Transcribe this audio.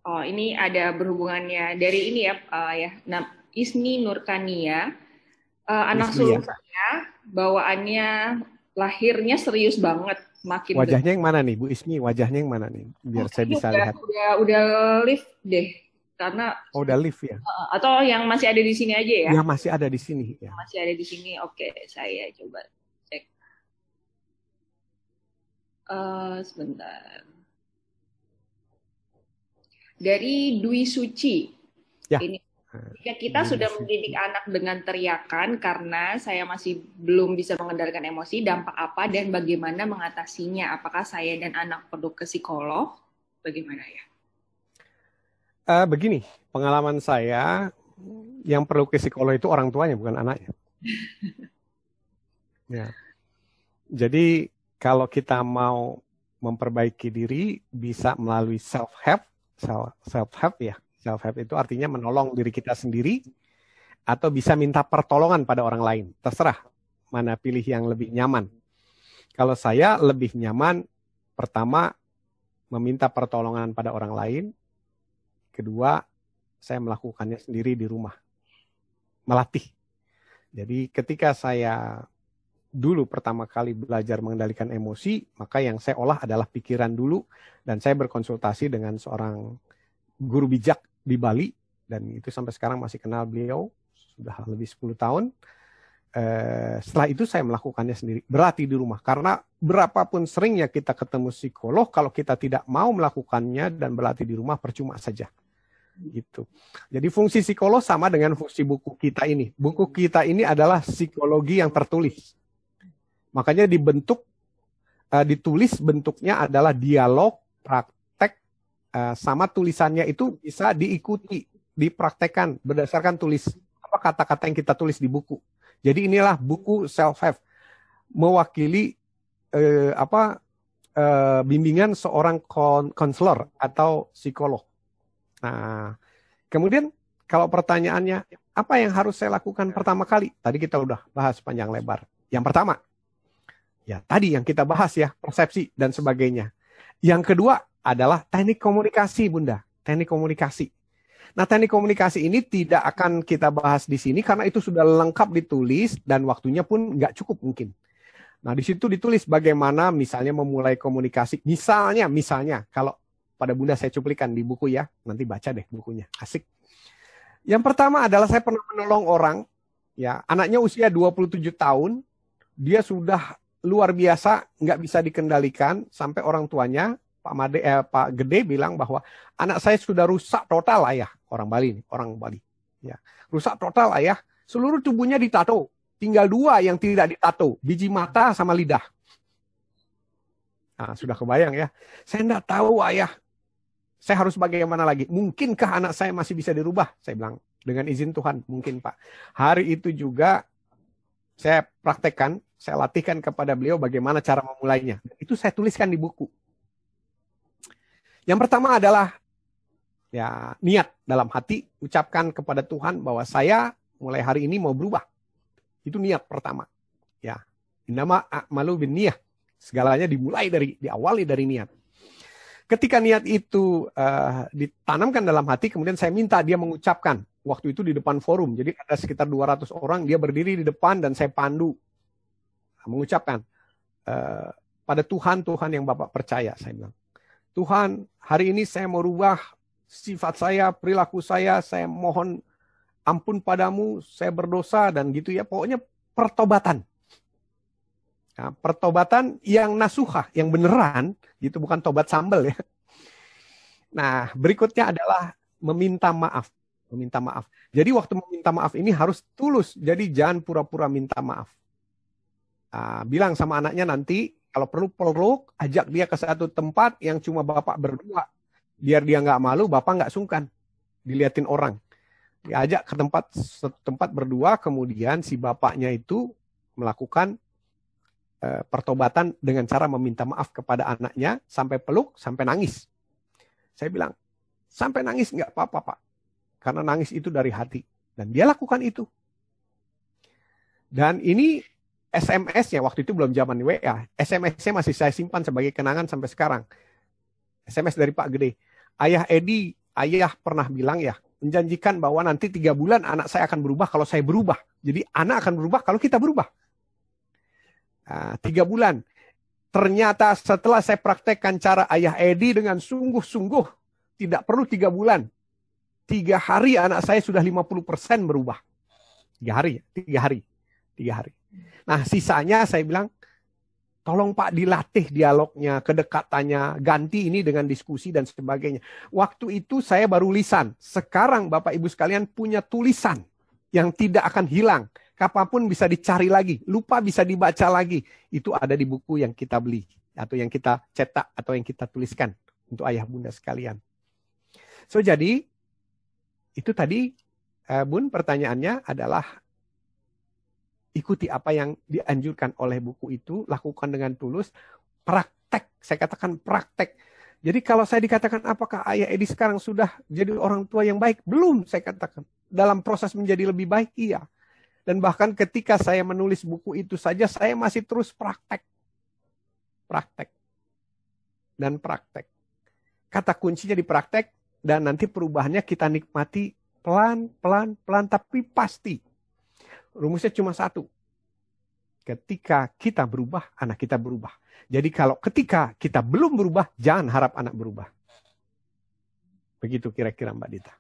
Oh, ini ada berhubungannya dari ini ya, ya. Nah, Isni Nurkania, anak Ismi sulung ya. saya, bawaannya lahirnya serius banget, makin gede. Wajahnya yang mana nih, Bu Ismi? Wajahnya yang mana nih? Oh, Biar saya kayaknya bisa udah lihat. udah lift deh, karena Oh, udah live ya. atau yang masih ada di sini aja ya, Ya masih ada di sini ya. yang masih ada di sini. Oke, saya coba cek. Sebentar. Dari Dwi Suci. Ya. Ini Nah, jika kita Dewi sudah mendidik Suci. anak dengan teriakan karena saya masih belum bisa mengendalikan emosi, dampak apa dan bagaimana mengatasinya? Apakah saya dan anak perlu ke psikolog? Bagaimana ya? Begini, pengalaman saya yang perlu ke psikolog itu orang tuanya bukan anaknya. Ya. Jadi kalau kita mau memperbaiki diri bisa melalui self-help, self-help ya. Self-help itu artinya menolong diri kita sendiri atau bisa minta pertolongan pada orang lain. Terserah mana pilih yang lebih nyaman. Kalau saya lebih nyaman, pertama meminta pertolongan pada orang lain, kedua saya melakukannya sendiri di rumah, melatih. Jadi ketika saya dulu pertama kali belajar mengendalikan emosi, maka yang saya olah adalah pikiran dulu, dan saya berkonsultasi dengan seorang guru bijak di Bali, dan itu sampai sekarang masih kenal beliau, sudah lebih 10 tahun. Setelah itu saya melakukannya sendiri, berlatih di rumah. Karena berapapun seringnya kita ketemu psikolog, kalau kita tidak mau melakukannya dan berlatih di rumah, percuma saja. Gitu. Jadi fungsi psikolog sama dengan fungsi buku kita ini. Buku kita ini adalah psikologi yang tertulis. Makanya ditulis bentuknya adalah dialog, praktek, sama tulisannya itu bisa diikuti, dipraktekkan berdasarkan apa kata-kata yang kita tulis di buku. Jadi inilah buku self-help, mewakili bimbingan seorang konselor atau psikolog. Nah, kemudian kalau pertanyaannya, apa yang harus saya lakukan pertama kali? Tadi kita udah bahas panjang lebar. Yang pertama, ya tadi yang kita bahas ya, persepsi dan sebagainya. Yang kedua adalah teknik komunikasi, Bunda. Teknik komunikasi. Nah, teknik komunikasi ini tidak akan kita bahas di sini karena itu sudah lengkap ditulis dan waktunya pun nggak cukup mungkin. Nah, di situ ditulis bagaimana misalnya memulai komunikasi. Misalnya, kalau pada Bunda saya cuplikan di buku ya, nanti baca deh bukunya, asik. Yang pertama adalah saya pernah menolong orang, ya anaknya usia 27 tahun, dia sudah luar biasa, nggak bisa dikendalikan, sampai orang tuanya, Pak Gede bilang bahwa anak saya sudah rusak total ayah, orang Bali. Ya, rusak total ayah, seluruh tubuhnya ditato, tinggal 2 yang tidak ditato, biji mata sama lidah. Nah, sudah kebayang ya, saya nggak tahu ayah, saya harus bagaimana lagi? Mungkinkah anak saya masih bisa dirubah? Saya bilang, dengan izin Tuhan, mungkin Pak. Hari itu juga saya praktekkan, saya latihkan kepada beliau bagaimana cara memulainya. Itu saya tuliskan di buku. Yang pertama adalah ya niat dalam hati, ucapkan kepada Tuhan bahwa saya mulai hari ini mau berubah. Itu niat pertama. Ya, innama a'malu binniyah. Segalanya diawali dari niat. Ketika niat itu ditanamkan dalam hati, kemudian saya minta dia mengucapkan. Waktu itu di depan forum, jadi ada sekitar 200 orang, dia berdiri di depan dan saya pandu. Mengucapkan, pada Tuhan yang Bapak percaya, saya bilang. Tuhan, hari ini saya mau rubah sifat saya, perilaku saya mohon ampun padamu, saya berdosa, dan gitu ya. Pokoknya pertobatan. Nah, pertobatan yang nasuhah, yang beneran, gitu, bukan tobat sambal ya. Nah, berikutnya adalah meminta maaf. Meminta maaf. Jadi waktu meminta maaf ini harus tulus. Jadi jangan pura-pura minta maaf. Bilang sama anaknya nanti, kalau perlu peluk, ajak dia ke satu tempat yang cuma bapak berdua. Biar dia nggak malu, bapak nggak sungkan. Diliatin orang. Diajak ke satu tempat berdua, kemudian si bapaknya itu melakukan pertobatan dengan cara meminta maaf kepada anaknya, sampai peluk, sampai nangis. Saya bilang, sampai nangis nggak apa-apa Pak, karena nangis itu dari hati. Dan dia lakukan itu. Dan ini SMS-nya, waktu itu belum zaman WA, SMS-nya masih saya simpan sebagai kenangan sampai sekarang. SMS dari Pak Gede, Ayah Edi ayah pernah bilang ya, menjanjikan bahwa nanti 3 bulan anak saya akan berubah kalau saya berubah. Jadi anak akan berubah kalau kita berubah. 3 bulan. Ternyata setelah saya praktekkan cara ayah Edi dengan sungguh-sungguh, tidak perlu 3 bulan. 3 hari anak saya sudah 50% berubah. 3 hari. Nah, sisanya saya bilang, tolong Pak dilatih dialognya, kedekatannya, ganti ini dengan diskusi dan sebagainya. Waktu itu saya baru lisan. Sekarang Bapak Ibu sekalian punya tulisan yang tidak akan hilang. Kapanpun bisa dicari lagi. Lupa bisa dibaca lagi. Itu ada di buku yang kita beli. Atau yang kita cetak. Atau yang kita tuliskan. Untuk ayah bunda sekalian. So jadi, itu tadi Bun pertanyaannya adalah ikuti apa yang dianjurkan oleh buku itu, lakukan dengan tulus, praktek, saya katakan praktek. Jadi kalau saya dikatakan apakah ayah Edi sekarang sudah jadi orang tua yang baik? Belum, saya katakan. Dalam proses menjadi lebih baik, iya. Dan bahkan ketika saya menulis buku itu saja, saya masih terus praktek. Praktek. Dan praktek. Kata kuncinya di praktek, dan nanti perubahannya kita nikmati pelan, tapi pasti. Rumusnya cuma satu. Ketika kita berubah, anak kita berubah. Jadi kalau ketika kita belum berubah, jangan harap anak berubah. Begitu kira-kira Mbak Dita.